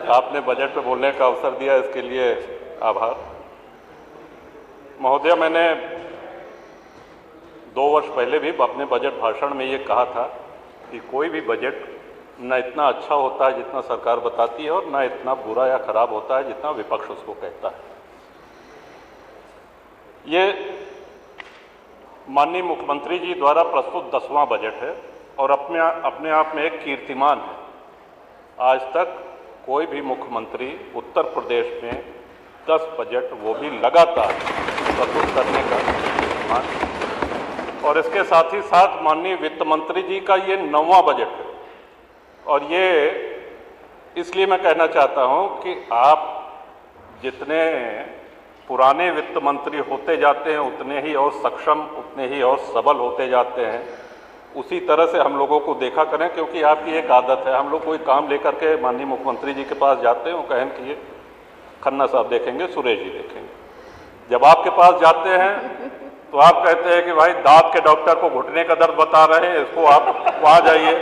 आपने बजट पे बोलने का अवसर दिया, इसके लिए आभार। महोदय, मैंने 2 वर्ष पहले भी अपने बजट भाषण में ये कहा था कि कोई भी बजट न इतना अच्छा होता है जितना सरकार बताती है और न इतना बुरा या खराब होता है जितना विपक्ष उसको कहता है। ये माननीय मुख्यमंत्री जी द्वारा प्रस्तुत 10वां बजट है और अपने आप में एक कीर्तिमान है। आज तक कोई भी मुख्यमंत्री उत्तर प्रदेश में 10 बजट, वो भी लगातार, प्रस्तुत करने का कीर्तिमान। और इसके साथ ही साथ माननीय वित्त मंत्री जी का ये 9वां बजट है। और ये इसलिए मैं कहना चाहता हूं कि आप जितने पुराने वित्त मंत्री होते जाते हैं उतने ही और सक्षम, उतने ही और सबल होते जाते हैं। उसी तरह से हम लोगों को देखा करें, क्योंकि आपकी एक आदत है, हम लोग कोई काम लेकर के माननीय मुख्यमंत्री जी के पास जाते हैं, वो कहें कि ये खन्ना साहब देखेंगे, सुरेश जी देखेंगे। जब आपके पास जाते हैं तो आप कहते हैं कि भाई दांत के डॉक्टर को घुटने का दर्द बता रहे हैं, इसको आप वहाँ जाइए।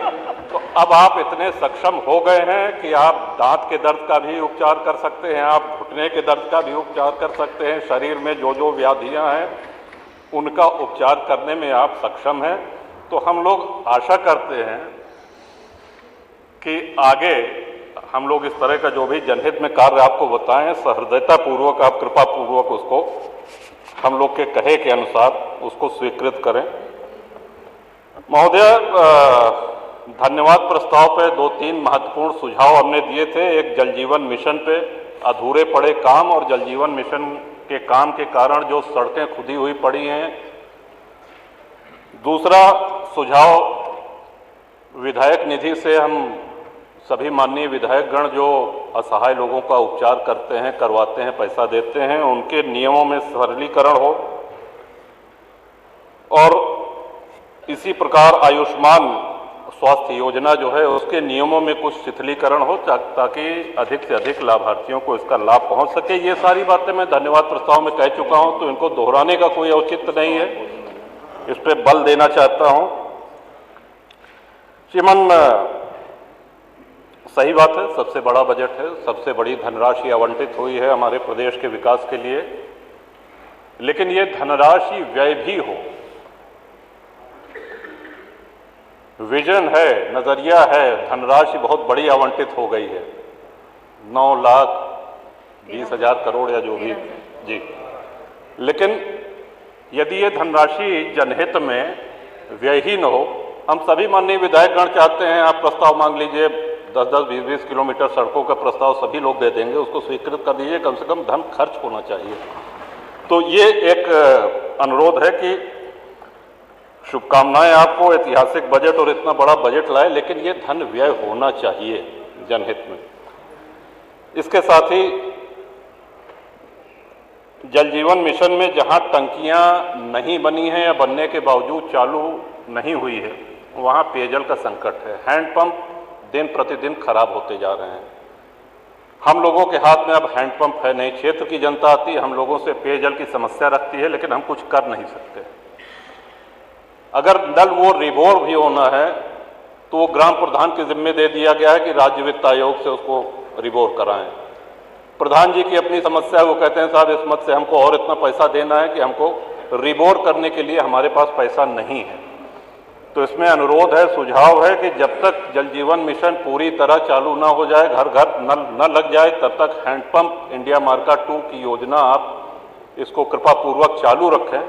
तो अब आप इतने सक्षम हो गए हैं कि आप दांत के दर्द का भी उपचार कर सकते हैं, आप घुटने के दर्द का भी उपचार कर सकते हैं। शरीर में जो जो व्याधियां हैं उनका उपचार करने में आप सक्षम हैं। तो हम लोग आशा करते हैं कि आगे हम लोग इस तरह का जो भी जनहित में कार्य आपको बताएं, सहृदयतापूर्वक, आप कृपापूर्वक उसको हम लोग के कहे के अनुसार उसको स्वीकृत करें। महोदय, धन्यवाद प्रस्ताव पे 2-3 महत्वपूर्ण सुझाव हमने दिए थे। एक जल जीवन मिशन पे अधूरे पड़े काम और जल जीवन मिशन के काम के कारण जो सड़कें खुदी हुई पड़ी हैं। दूसरा सुझाव, विधायक निधि से हम सभी माननीय विधायकगण जो असहाय लोगों का उपचार करते हैं, करवाते हैं, पैसा देते हैं, उनके नियमों में सरलीकरण हो। और इसी प्रकार आयुष्मान स्वास्थ्य योजना जो है उसके नियमों में कुछ शिथिलीकरण हो ताकि अधिक से अधिक लाभार्थियों को इसका लाभ पहुंच सके। ये सारी बातें मैं धन्यवाद प्रस्ताव में कह चुका हूं, तो इनको दोहराने का कोई औचित्य नहीं है। इस पे बल देना चाहता हूं। श्रीमान, सही बात है, सबसे बड़ा बजट है, सबसे बड़ी धनराशि आवंटित हुई है हमारे प्रदेश के विकास के लिए। लेकिन ये धनराशि व्यय भी हो, विजन है, नजरिया है, धनराशि बहुत बड़ी आवंटित हो गई है, 9,20,000 करोड़ या जो भी जी। लेकिन यदि ये धनराशि जनहित में व्ययहीन हो, हम सभी माननीय विधायकगण चाहते हैं, आप प्रस्ताव मांग लीजिए, 10-10, 20-20 किलोमीटर सड़कों का प्रस्ताव सभी लोग दे देंगे, उसको स्वीकृत कर दीजिए, कम से कम धन खर्च होना चाहिए। तो ये एक अनुरोध है कि शुभकामनाएं आपको, ऐतिहासिक बजट और इतना बड़ा बजट लाए, लेकिन ये धन व्यय होना चाहिए जनहित में। इसके साथ ही जल जीवन मिशन में जहां टंकियां नहीं बनी हैं या बनने के बावजूद चालू नहीं हुई है, वहां पेयजल का संकट है। हैंडपंप दिन प्रतिदिन खराब होते जा रहे हैं। हम लोगों के हाथ में अब हैंडपंप है नहीं। क्षेत्र की जनता आती है, हम लोगों से पेयजल की समस्या रखती है, लेकिन हम कुछ कर नहीं सकते। अगर नल वो रिबोर भी होना है तो वो ग्राम प्रधान के जिम्मे दे दिया गया है कि राज्य वित्त आयोग से उसको रिबोर कराएं। प्रधान जी की अपनी समस्या है, वो कहते हैं साहब इस मत से हमको और इतना पैसा देना है कि हमको रिबोर करने के लिए हमारे पास पैसा नहीं है। तो इसमें अनुरोध है, सुझाव है कि जब तक जल जीवन मिशन पूरी तरह चालू ना हो जाए, घर घर नल न लग जाए, तब तक हैंडपंप इंडिया मार्का 2 की योजना आप इसको कृपापूर्वक चालू रखें।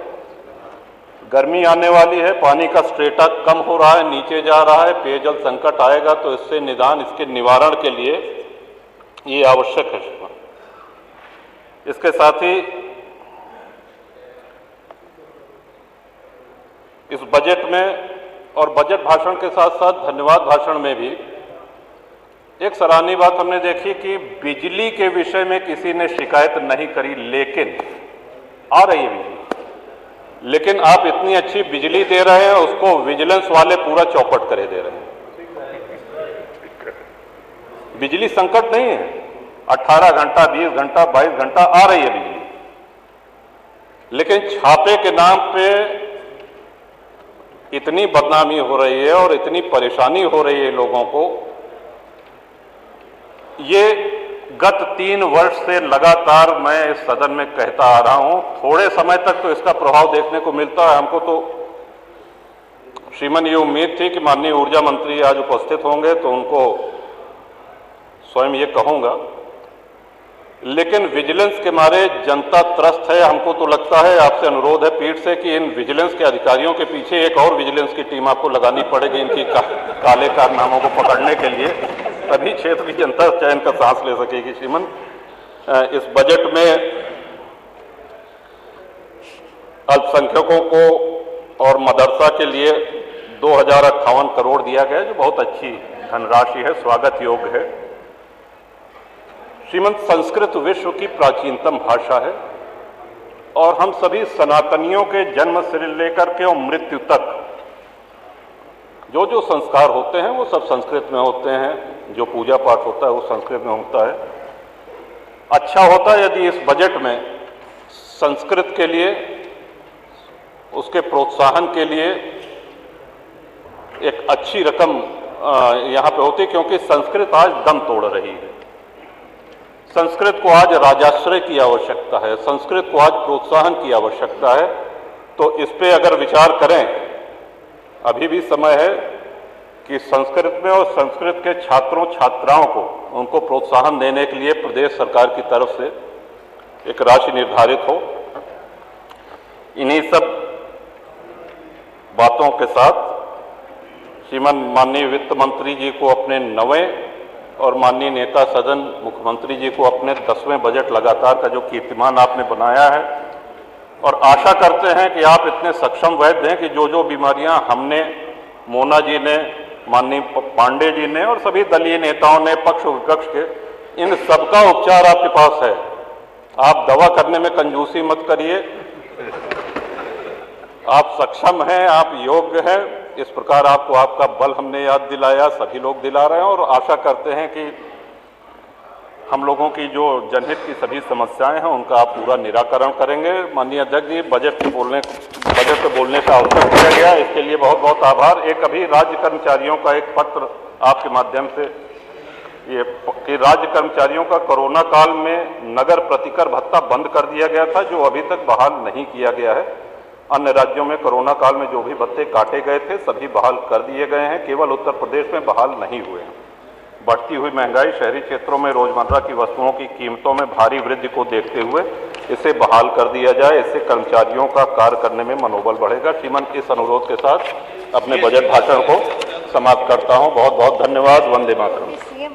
गर्मी आने वाली है, पानी का स्ट्रेटा कम हो रहा है, नीचे जा रहा है, पेयजल संकट आएगा, तो इससे निदान, इसके निवारण के लिए ये आवश्यक है। इसके साथ ही इस बजट में और बजट भाषण के साथ साथ धन्यवाद भाषण में भी एक सराहनीय बात हमने देखी कि बिजली के विषय में किसी ने शिकायत नहीं करी, लेकिन आ रही है बिजली, लेकिन आप इतनी अच्छी बिजली दे रहे हैं, उसको विजिलेंस वाले पूरा चौपट करे दे रहे हैं। बिजली संकट नहीं है, 18 घंटा, 20 घंटा, 22 घंटा आ रही है बिजली, लेकिन छापे के नाम पे इतनी बदनामी हो रही है और इतनी परेशानी हो रही है लोगों को। ये गत 3 वर्ष से लगातार मैं इस सदन में कहता आ रहा हूं। थोड़े समय तक तो इसका प्रभाव देखने को मिलता है। हमको तो श्रीमान ये उम्मीद थी कि माननीय ऊर्जा मंत्री आज उपस्थित होंगे तो उनको स्वयं ये कहूंगा, लेकिन विजिलेंस के मारे जनता त्रस्त है। हमको तो लगता है, आपसे अनुरोध है पीठ से, कि इन विजिलेंस के अधिकारियों के पीछे एक और विजिलेंस की टीम आपको लगानी पड़ेगी इनकी काले कारनामों को पकड़ने के लिए, तभी क्षेत्र की जनता चैन का सांस ले सकेगी। श्रीमान, इस बजट में अल्पसंख्यकों को और मदरसा के लिए 2058 करोड़ दिया गया, जो बहुत अच्छी धनराशि है, स्वागत योग्य है। श्रीमंत, संस्कृत विश्व की प्राचीनतम भाषा है और हम सभी सनातनियों के जन्म से लेकर के और मृत्यु तक जो जो संस्कार होते हैं वो सब संस्कृत में होते हैं। जो पूजा पाठ होता है वो संस्कृत में होता है। अच्छा होता है यदि इस बजट में संस्कृत के लिए, उसके प्रोत्साहन के लिए एक अच्छी रकम यहाँ पे होती, क्योंकि संस्कृत आज दम तोड़ रही है। संस्कृत को आज राजाश्रय की आवश्यकता है, संस्कृत को आज प्रोत्साहन की आवश्यकता है। तो इस पे अगर विचार करें, अभी भी समय है कि संस्कृत में और संस्कृत के छात्रों छात्राओं को उनको प्रोत्साहन देने के लिए प्रदेश सरकार की तरफ से एक राशि निर्धारित हो। इन्हीं सब बातों के साथ श्रीमान माननीय वित्त मंत्री जी को अपने 9वें और माननीय नेता सदन मुख्यमंत्री जी को अपने 10वें बजट लगातार का जो कीर्तिमान आपने बनाया है, और आशा करते हैं कि आप इतने सक्षम वैद्य हैं कि जो जो बीमारियां हमने, मोना जी ने, माननीय पांडे जी ने और सभी दलीय नेताओं ने, पक्ष विपक्ष के, इन सबका उपचार आपके पास है। आप दवा करने में कंजूसी मत करिए। आप सक्षम हैं, आप योग्य हैं। इस प्रकार आपको आपका बल हमने याद दिलाया, सभी लोग दिला रहे हैं, और आशा करते हैं कि हम लोगों की जो जनहित की सभी समस्याएं हैं उनका आप पूरा निराकरण करेंगे। माननीय अध्यक्ष जी, बजट पे बोलने का अवसर दिया गया, इसके लिए बहुत बहुत आभार। एक अभी राज्य कर्मचारियों का एक पत्र आपके माध्यम से, ये कि राज्य कर्मचारियों का कोरोना काल में नगर प्रतिकर भत्ता बंद कर दिया गया था, जो अभी तक बहाल नहीं किया गया है। अन्य राज्यों में कोरोना काल में जो भी भत्ते काटे गए थे सभी बहाल कर दिए गए हैं, केवल उत्तर प्रदेश में बहाल नहीं हुए हैं। बढ़ती हुई महंगाई, शहरी क्षेत्रों में रोजमर्रा की वस्तुओं की कीमतों में भारी वृद्धि को देखते हुए इसे बहाल कर दिया जाए। इससे कर्मचारियों का कार्य करने में मनोबल बढ़ेगा। श्रीमान, इस अनुरोध के साथ अपने बजट भाषण को समाप्त करता हूं। बहुत बहुत धन्यवाद। वंदे मातरम।